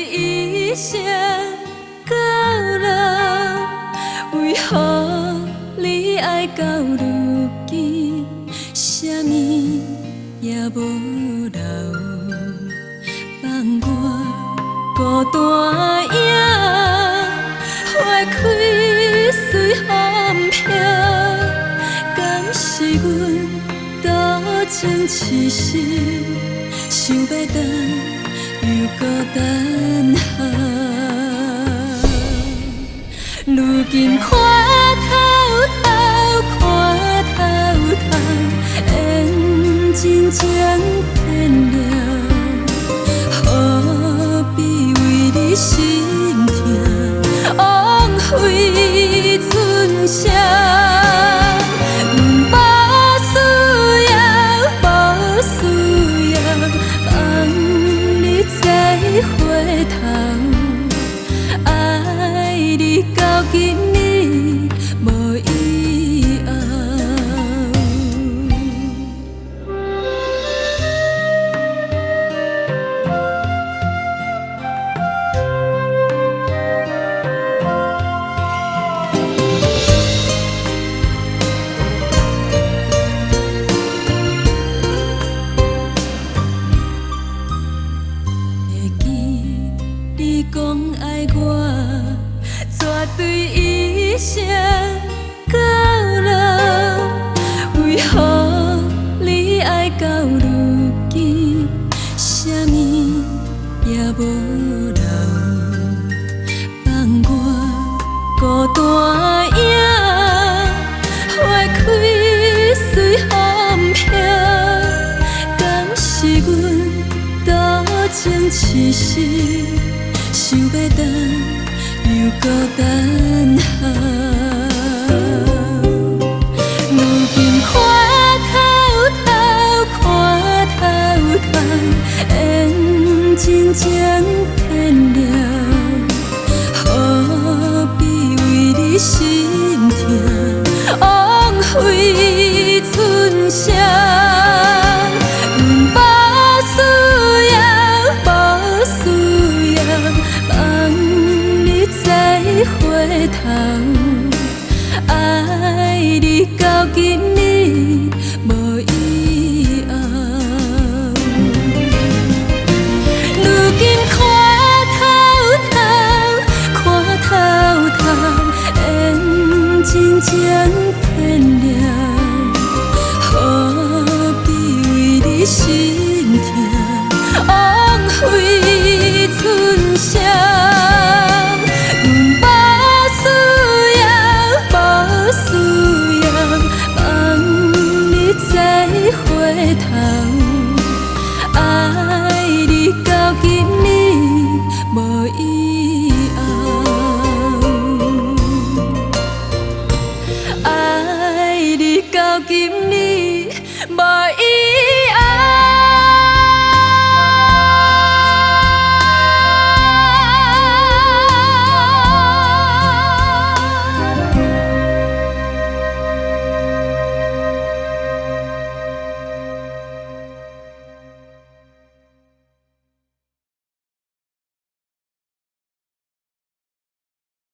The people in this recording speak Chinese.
一生到老，为何你爱到如今，啥物也无留，放我孤单影，花开随风飘，敢是阮多情痴心，想要等又孤单下。如今看透透，看透透，缘真情变了，何必为你心痛，枉费春宵。回头，爱你到今日无以后。你讲爱我，绝对一生到老。为何你爱到如今，啥物也无留，放我孤单影，花开随风飘，敢是阮多情痴心？想要等又孤单下，如今看透透，看透透，缘真情变了，何必为你心痛，枉费春宵。回头，爱你到今日。